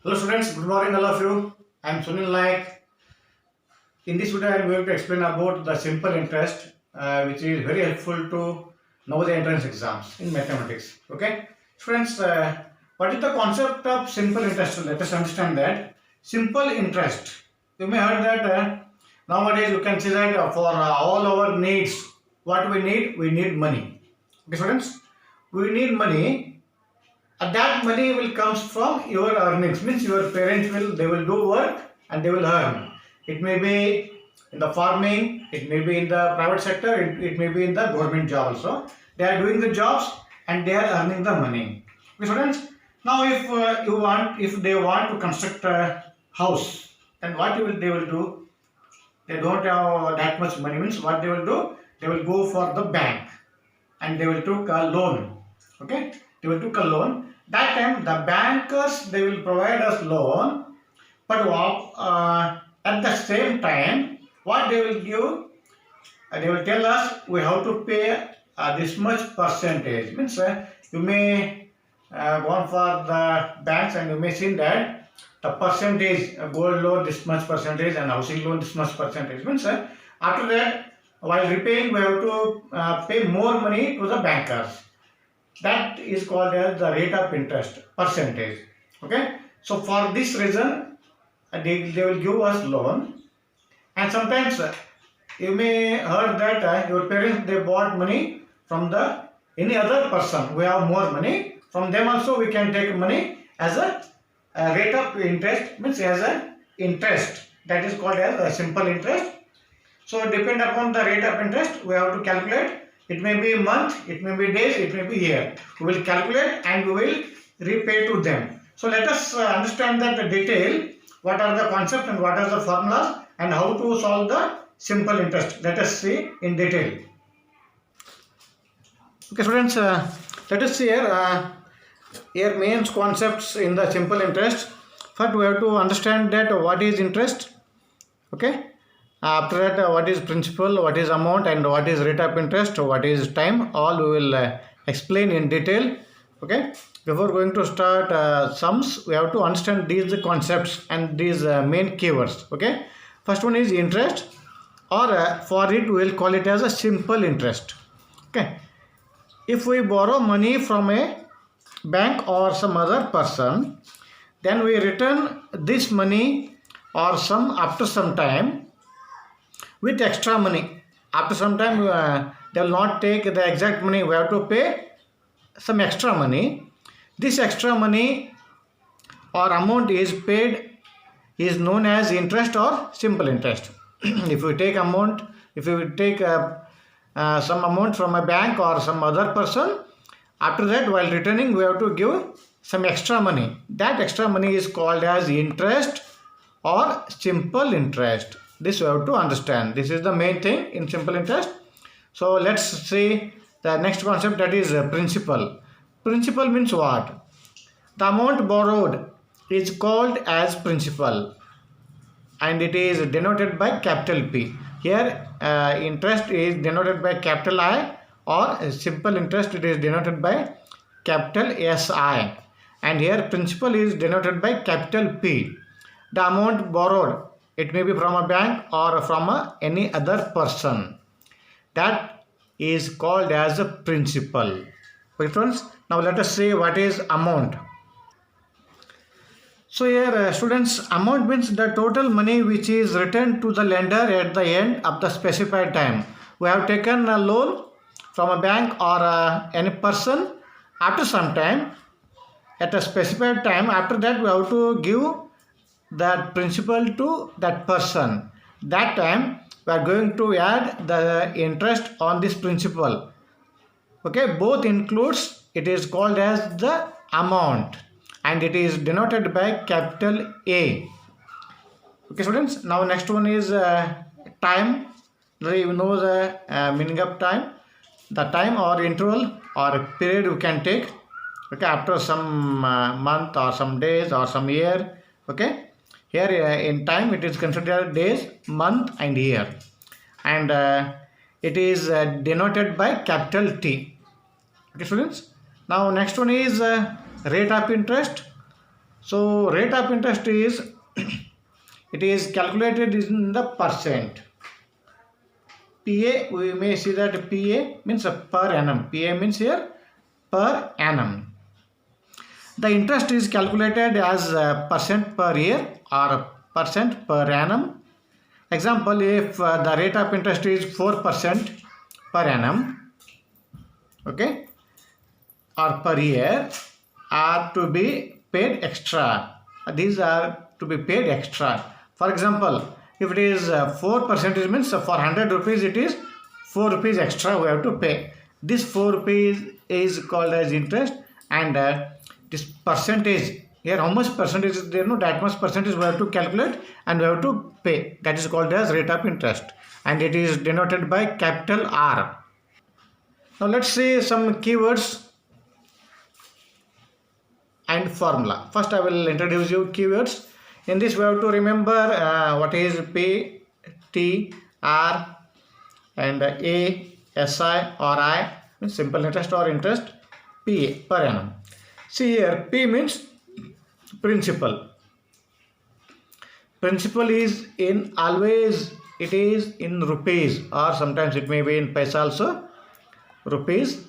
Hello students, good morning all of you. I am Sunil Naik. In this video I am going to explain about the simple interest which is very helpful to know the entrance exams in mathematics. Okay. Students, what is the concept of simple interest? Let us understand that. Simple interest. You may heard that nowadays you can see that for all our needs, what we need? We need money. Okay students, we need money that money will comes from your earnings, means your parents will do work and they will earn. It may be in the farming, it may be in the private sector, it may be in the government job also. They are doing the jobs and they are earning the money. Okay students, now if they want to construct a house, then what they will do? They don't have that much money, means what they will do? They will go for the bank and they will take a loan. Okay, they will take a loan. That time the bankers, they will provide us loan, but at the same time what they will give, they will tell us we have to pay this much percentage. Means you may go for the banks and you may see that the percentage, gold loan this much percentage and housing loan this much percentage. Means after that, while repaying we have to pay more money to the bankers. That is called as the rate of interest percentage. Okay, so for this reason they will give us loan. And sometimes you may heard that your parents, they bought money from the any other person who have more money. From them also we can take money as a rate of interest, means as a interest. That is called as a simple interest. So depend upon the rate of interest we have to calculate. It may be month, it may be days, it may be year. We will calculate and we will repay to them. So let us understand that the detail, what are the concepts and what are the formulas and how to solve the simple interest. Let us see in detail. Okay students, let us see here main concepts in the simple interest. First we have to understand that what is interest. Okay. After that, what is principal, what is amount, and what is rate of interest, what is time, all we will explain in detail. Okay. Before going to start sums, we have to understand these concepts and these main keywords. Okay. First one is interest, or for it we will call it as a simple interest. Okay. If we borrow money from a bank or some other person, then we return this money or some after some time with extra money. After some time they will not take the exact money, we have to pay some extra money. This extra money or amount is paid is known as interest or simple interest. If we take amount, if we take some amount from a bank or some other person, after that while returning we have to give some extra money. That extra money is called as interest or simple interest. This you have to understand. This is the main thing in simple interest. So let's see the next concept, that is principal. Principal means what? The amount borrowed is called as principal and it is denoted by capital P. Here interest is denoted by capital I, or simple interest it is denoted by capital SI, and here principal is denoted by capital P. The amount borrowed, it may be from a bank or from any other person. That is called as a principal. Okay friends, now let us see what is amount. So here students, amount means the total money which is returned to the lender at the end of the specified time. We have taken a loan from a bank or any person. After some time, at a specified time, after that we have to give that principal to that person. That time we are going to add the interest on this principal. Okay, both includes, it is called as the amount and it is denoted by capital A. Okay students, now next one is time. You know the meaning of time. The time or interval or period you can take, okay, after some month or some days or some year. Okay, here in time it is considered days, month and year, and it is denoted by capital T. Okay students, now next one is rate of interest. So rate of interest is it is calculated in the percent. PA, we may see that PA means per annum. PA means here per annum. The interest is calculated as percent per year or percent per annum. Example, if the rate of interest is 4% per annum, okay, or per year, are to be paid extra. These are to be paid extra. For example, if it is 4%, it means for 100 rupees it is 4 rupees extra we have to pay. This 4 rupees is called as interest, and this percentage here, how much percentage is there? No, that much percentage we have to calculate and we have to pay. That is called as rate of interest, and it is denoted by capital R. Now let's see some keywords and formula. First I will introduce you keywords. In this we have to remember what is P, T, R and A, SI or I, means simple interest or interest, PA, per annum. See here, P means principal. Principal is in always, it is in rupees, or sometimes it may be in paisa also, rupees.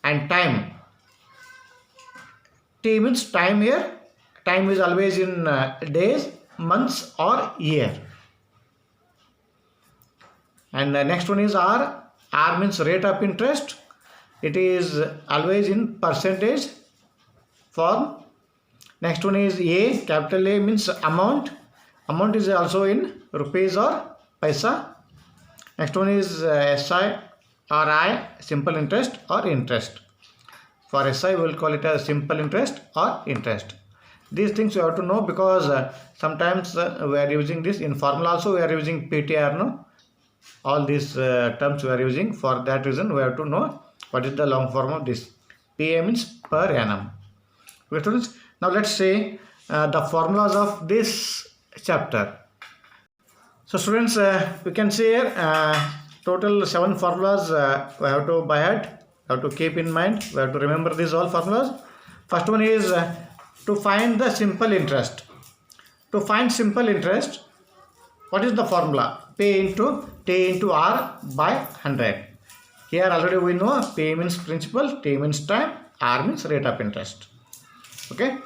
And time, T means time here. Time is always in days, months or year. And the next one is R. R means rate of interest. It is always in percentage form. Next one is A. Capital A means amount. Amount is also in rupees or paisa. Next one is SI or I, simple interest or interest. For SI we will call it as simple interest or interest. These things you have to know, because sometimes we are using this in formula also, we are using PTR, no? All these terms we are using. For that reason we have to know what is the long form of this. PA means per annum. Okay, students, now let's say the formulas of this chapter. So students, we can see here total 7 formulas we have to by heart, we have to keep in mind, we have to remember these all formulas. First one is to find the simple interest. To find simple interest, what is the formula? P into T into R by 100. Here already we know P means principal, T means time, R means rate of interest. Okay,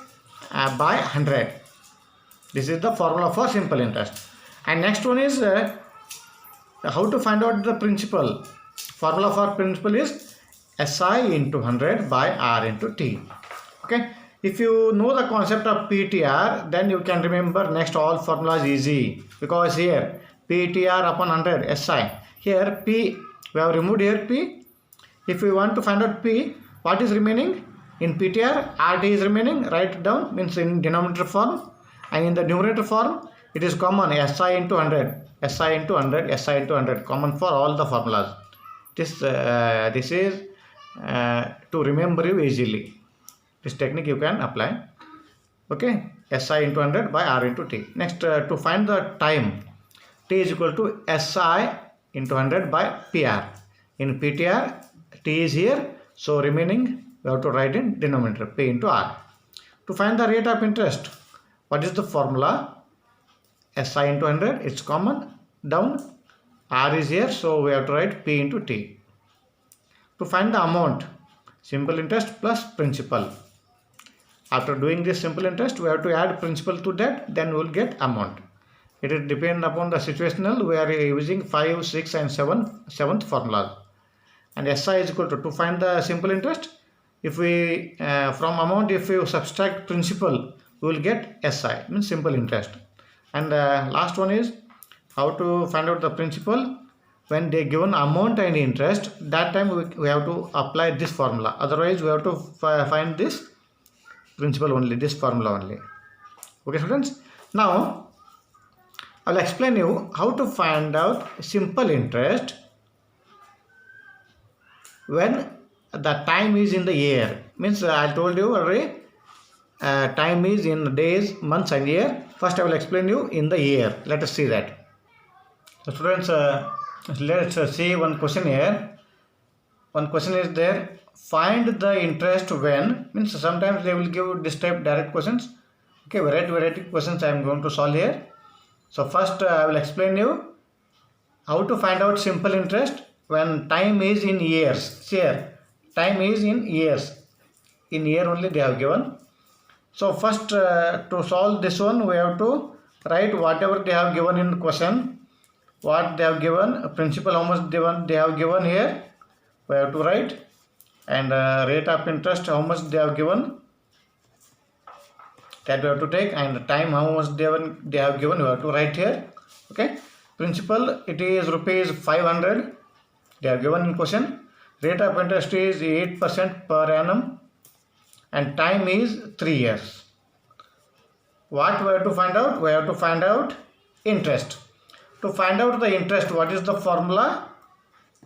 by 100. This is the formula for simple interest. And next one is how to find out the principal. Formula for principal is SI into 100 by R into T. Okay. If you know the concept of PTR, then you can remember next all formulas easy, because here PTR upon 100 SI. Here P, we have removed here P. If we want to find out P, what is remaining in PTR? RT is remaining. Write down, means in denominator form, and in the numerator form it is common SI into 100, SI into 100, SI into 100, common for all the formulas. This is to remember you easily. This technique you can apply. Okay, SI into 100 by R into T. Next, to find the time, T is equal to SI into 100 by PR. In PTR, T is here, so remaining we have to write in denominator, P into R. To find the rate of interest, what is the formula? SI into 100, it's common, down, R is here, so we have to write P into T. To find the amount, simple interest plus principal. After doing this simple interest, we have to add principal to that, then we will get amount. It is depend upon the situational. We are using 5, 6 and 7th formulas. And SI is equal to find the simple interest. If we from amount, if you subtract principal, we will get SI, means simple interest. And last one is how to find out the principal. When they given amount and interest, that time we have to apply this formula. Otherwise, we have to find this principal only, this formula only. Okay, students. Now, I will explain you how to find out simple interest when the time is in the year. Means I told you already, time is in days, months and year. First, I will explain you in the year. Let us see that. So, students, let's see one question here. One question is there. Find the interest when, means sometimes they will give this type direct questions. Okay, variety questions I am going to solve here. So first I will explain you how to find out simple interest when time is in years. Here, time is in years. In year only they have given. So first to solve this one, we have to write whatever they have given in question. What they have given, principal how much they have given here, we have to write, and rate of interest how much they have given, that we have to take, and the time how much they have given, we have to write here. Okay, principal it is rupees 500 they are given in question. Rate of interest is 8% per annum, and time is 3 years. What we have to find out? We have to find out interest. To find out the interest, what is the formula?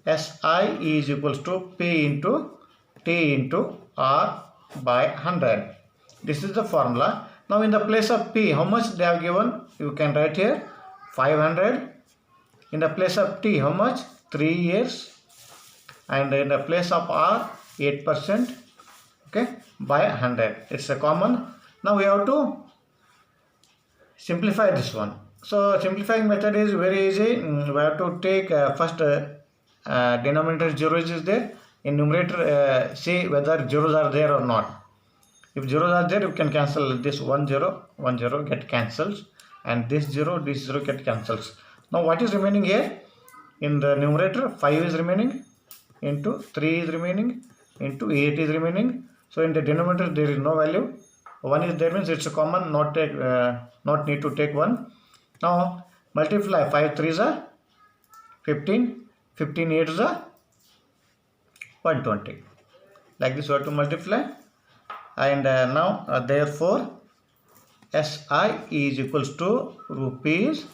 SI is equals to P into T into R by 100. This is the formula. Now in the place of P, how much they have given? You can write here 500. In the place of T, how much? 3 years. And in the place of R, 8%. Okay, by 100. It's a common. Now we have to simplify this one. So simplifying method is very easy. We have to take first denominator 0 is there. In numerator see whether zeros are there or not. If zeros are there, you can cancel this 1 0 get cancels, and this 0 get cancels. Now what is remaining here? In the numerator 5 is remaining, into 3 is remaining, into 8 is remaining. So in the denominator there is no value. 1 is there, means it's a common, not need to take 1. Now multiply 5 3s are 15, 15 8s are 120. Like this we have to multiply, and now therefore SI is equals to rupees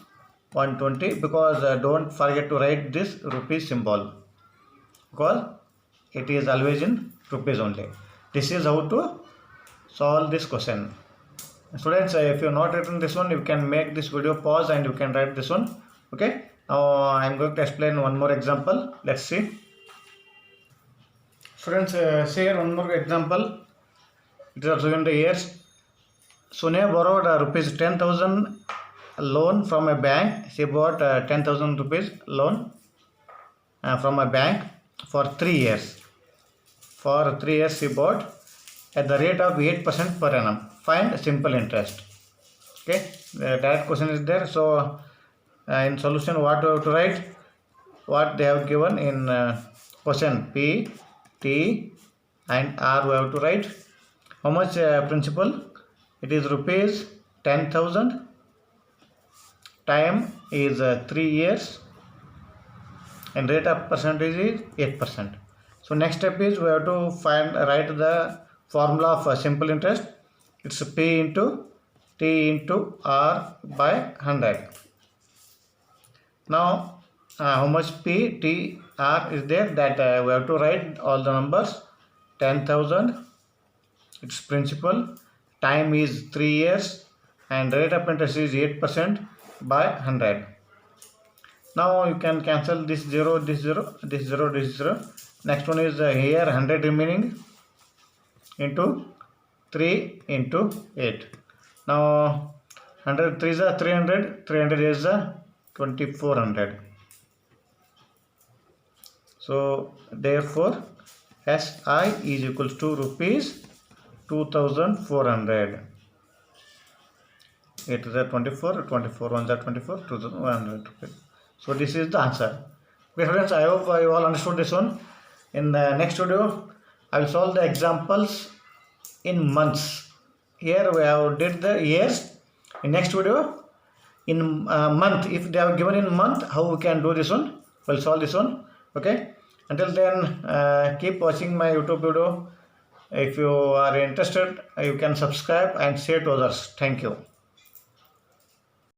120, because don't forget to write this rupees symbol, because it is always in rupees only. This is how to solve this question. Students, if you have not written this one, you can make this video pause and you can write this one. Okay, now I am going to explain one more example. Let's see. Students, say here one more example. It is also in the years. Sonia borrowed rupees 10,000 loan from a bank. She bought 10,000 rupees loan from a bank for 3 years. For 3 years she bought at the rate of 8% per annum. Find simple interest. Okay, the direct question is there. So in solution, what we have to write? What they have given in question, P, T and R we have to write. How much principal? It is rupees 10,000. Time is 3 years, and rate of percentage is 8%. So next step is we have to write the formula of simple interest. It's P into T into R by 100. Now how much P, T, R is there? That we have to write all the numbers. 10,000, its principal, time is 3 years, and rate of interest is 8% by 100. Now you can cancel this 0, this 0, this 0, this 0. Next one is here 100 remaining into 3 into 8. Now 100 3 is 300, 300 is 2400. So therefore SI is equals to rupees 2400. 8 is 24, 24 1 is 24, 2100. So this is the answer. Okay friends, I hope you all understood this one. In the next video, I will solve the examples in months. Here we have did the years. In next video, in month, if they have given in month, how we can do this one? We'll solve this one. Okay. Until then, keep watching my YouTube video. If you are interested, you can subscribe and share to others. Thank you.